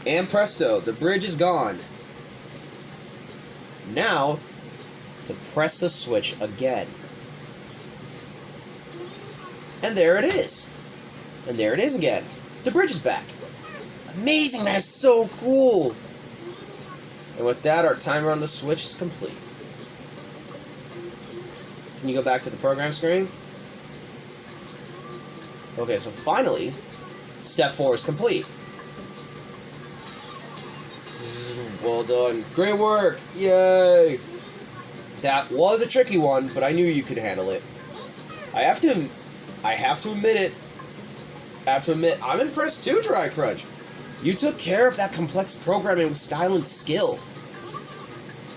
And presto, the bridge is gone. Now, to press the switch again. And there it is. And there it is again. The bridge is back. Amazing, that's so cool. And with that, our timer on the switch is complete. Can you go back to the program screen? Okay, so finally, step 4 is complete. Well done. Great work. Yay. That was a tricky one, but I knew you could handle it. I have to admit it. I'm impressed too, Dry Crunch. You took care of that complex programming with style and skill.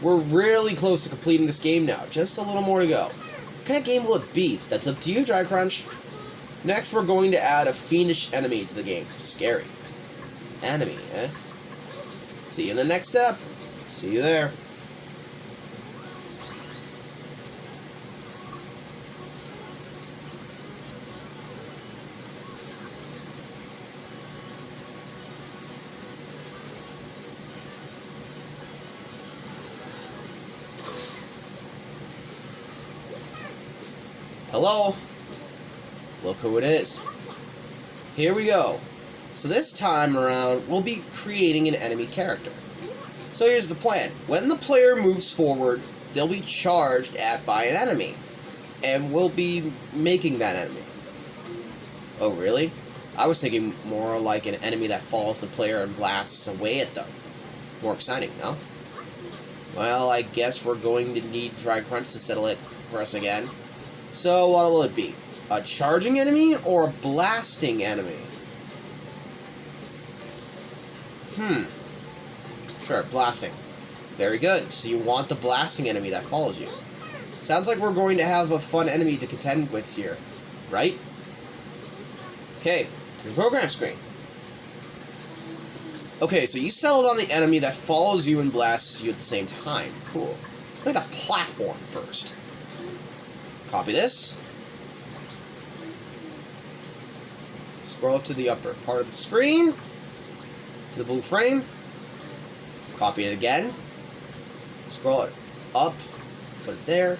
We're really close to completing this game now. Just a little more to go. What kind of game will it be? That's up to you, Dry Crunch. Next, we're going to add a fiendish enemy to the game. Scary. Enemy, eh? See you in the next step. See you there. Hello? Look who it is. Here we go. So this time around, we'll be creating an enemy character. So here's the plan. When the player moves forward, they'll be charged at by an enemy. And we'll be making that enemy. Oh, really? I was thinking more like an enemy that follows the player and blasts away at them. More exciting, no? Well, I guess we're going to need Dry Crunch to settle it for us again. So what will it be? A charging enemy or a blasting enemy? Sure, blasting. Very good. So you want the blasting enemy that follows you. Sounds like we're going to have a fun enemy to contend with here, right? Okay, to the program screen. Okay, so you settled on the enemy that follows you and blasts you at the same time. Cool. Let's make a platform first. Copy this. Scroll to the upper part of the screen, to the blue frame. Copy it again. Scroll it up, put it there.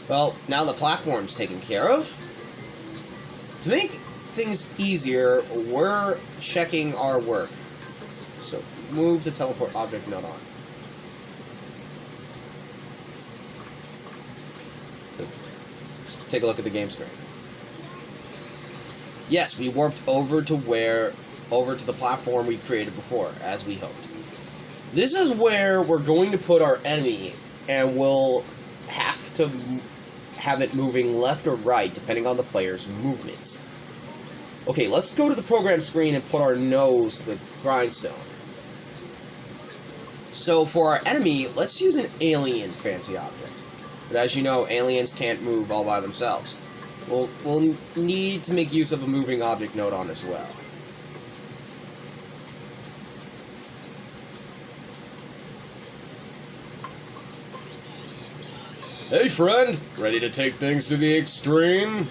Well, now the platform's taken care of. To make things easier, we're checking our work. So move the teleport object node on. Let's take a look at the game screen. Yes, we warped over to the platform we created before, as we hoped. This is where we're going to put our enemy, and we'll have to have it moving left or right, depending on the player's movements. Okay, let's go to the program screen and put our nose to the grindstone. So for our enemy, let's use an alien fancy object. But as you know, aliens can't move all by themselves. We'll need to make use of a moving object node on as well. Hey friend, ready to take things to the extreme?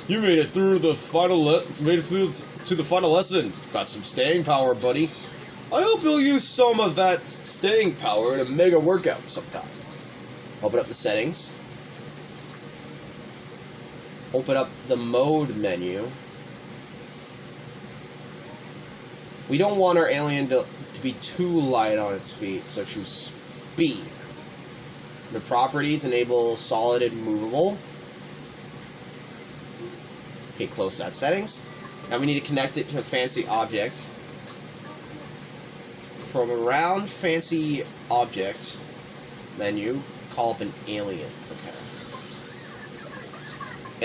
You made it through the final to the final lesson. Got some staying power, buddy. I hope you'll use some of that staying power in a mega workout sometime. Open up the settings. Open up the mode menu. We don't want our alien to be too light on its feet, so choose speed. The properties enable solid and movable. Okay, close that settings. Now we need to connect it to a fancy object. From around fancy object menu, call up an alien. Okay.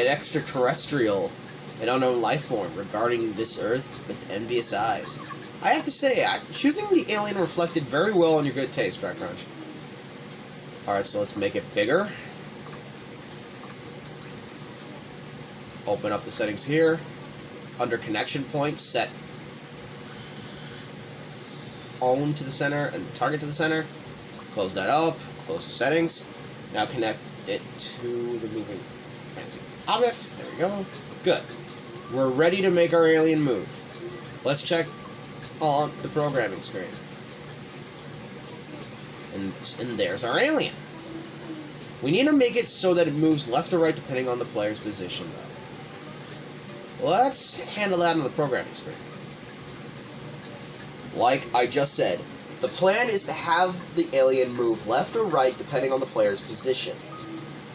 An extraterrestrial, an unknown life form regarding this Earth with envious eyes. I have to say, choosing the alien reflected very well on your good taste, Dry Crunch. Alright, so let's make it bigger. Open up the settings here. Under connection point, set own to the center and target to the center. Close that up. Close the settings. Now connect it to the moving fancy objects. There we go. Good. We're ready to make our alien move. Let's check on the programming screen. And there's our alien. We need to make it so that it moves left or right depending on the player's position, though. Let's handle that on the programming screen. Like I just said, the plan is to have the alien move left or right depending on the player's position.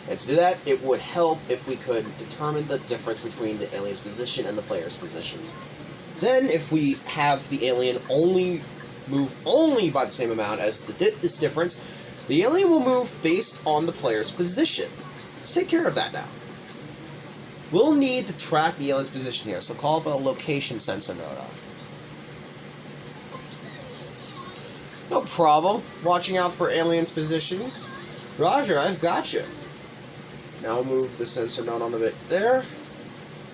And to do that, it would help if we could determine the difference between the alien's position and the player's position. Then, if we have the alien move only by the same amount as this difference, the alien will move based on the player's position. Let's take care of that now. We'll need to track the alien's position here, so call up a location sensor node on. No problem. Watching out for aliens' positions. Roger, I've got you. Now move the sensor node on a bit there.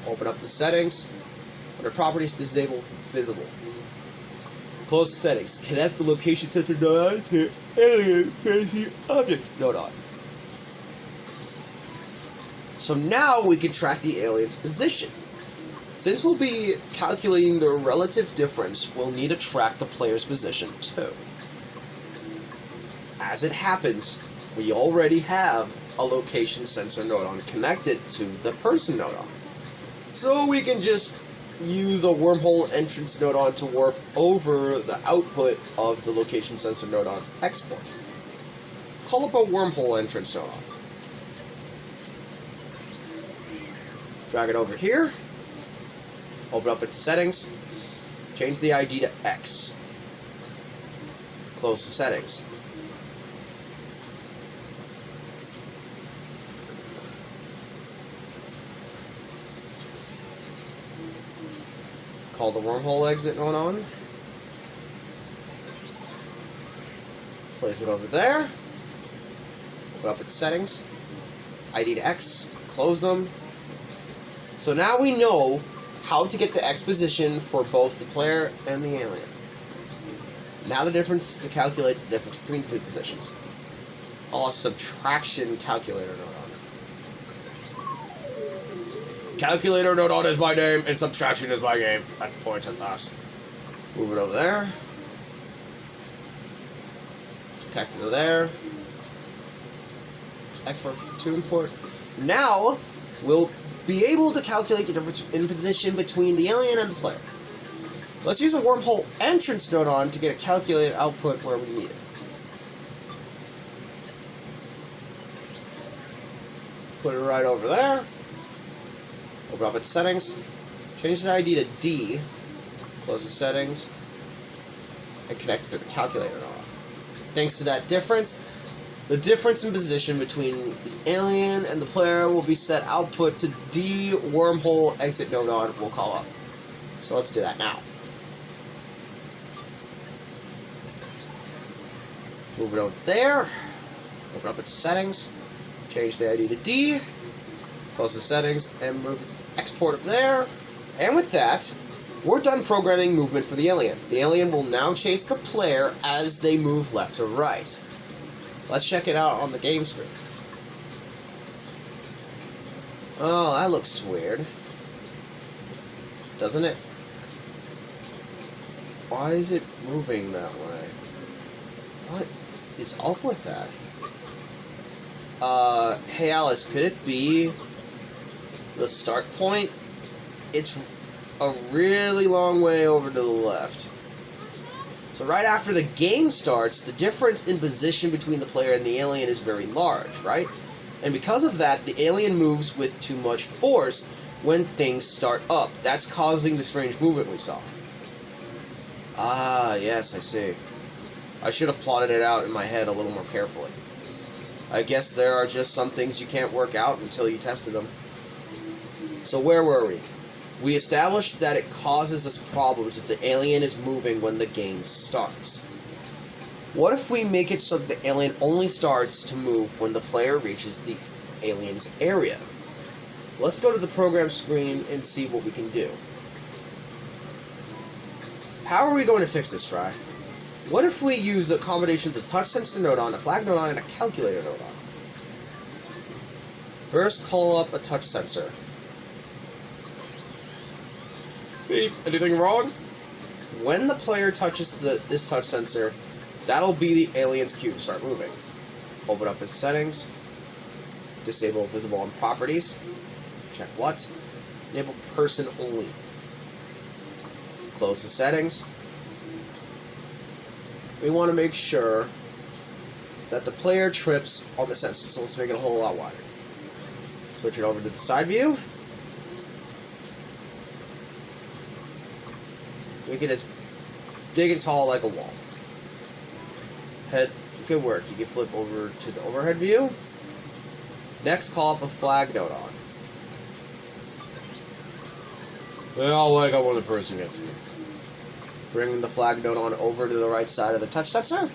Open up the settings. Under properties, disable visible. Close the settings. Connect the location sensor node on to alien facing object node on. So now we can track the alien's position. Since we'll be calculating the relative difference, we'll need to track the player's position too. As it happens, we already have a location sensor node on connected to the person node on. So we can just use a wormhole entrance node on to warp over the output of the location sensor node on to export. Call up a wormhole entrance node on. Drag it over here. Open up its settings. Change the ID to X. Close the settings. Call the wormhole exit node on. Place it over there. Open up its settings. ID to X. Close them. So now we know how to get the X position for both the player and the alien. Now the difference is to calculate the difference between the two positions. Call a subtraction calculator node on. Calculator node on is my name, and subtraction is my game. At point at last. Move it over there. Connect it to there. Export to import. Now, we'll be able to calculate the difference in position between the alien and the player. Let's use a wormhole entrance node on to get a calculated output where we need it. Put it right over there. Open up its settings. Change the ID to D. Close the settings. And connect it to the calculator node on. Thanks to that difference, the difference in position between the alien and the player will be set output to D wormhole exit node on we'll call up. So let's do that now. Move it over there. Open up its settings. Change the ID to D. Close the settings and move it to export up there. And with that, we're done programming movement for the alien. The alien will now chase the player as they move left or right. Let's check it out on the game screen. Oh, that looks weird. Doesn't it? Why is it moving that way? What is up with that? Hey Alice, could it be the start point? It's a really long way over to the left. So right after the game starts, the difference in position between the player and the alien is very large, right? And because of that, the alien moves with too much force when things start up. That's causing the strange movement we saw. Ah, yes, I see. I should have plotted it out in my head a little more carefully. I guess there are just some things you can't work out until you tested them. So where were we? We established that it causes us problems if the alien is moving when the game starts. What if we make it so that the alien only starts to move when the player reaches the alien's area? Let's go to the program screen and see what we can do. How are we going to fix this, Try? What if we use a combination of the touch sensor node on, a flag node on, and a calculator node on? First, call up a touch sensor. Beep, anything wrong? when the player touches this touch sensor, that'll be the alien's cue to start moving. Open up his settings. Disable visible on properties. Check what? Enable person only. Close the settings. We want to make sure that the player trips on the sensor, so let's make it a whole lot wider. Switch it over to the side view. Make it as big and tall like a wall. Head, good work. You can flip over to the overhead view. Next, call up a flag node on. Well, I got one of the person gets me. Bring the flag node on over to the right side of the touch sensor.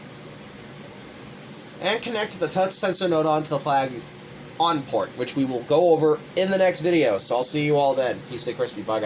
And connect the touch sensor node on to the flag on port, which we will go over in the next video. So I'll see you all then. Peace, stay crispy. Bye, guys.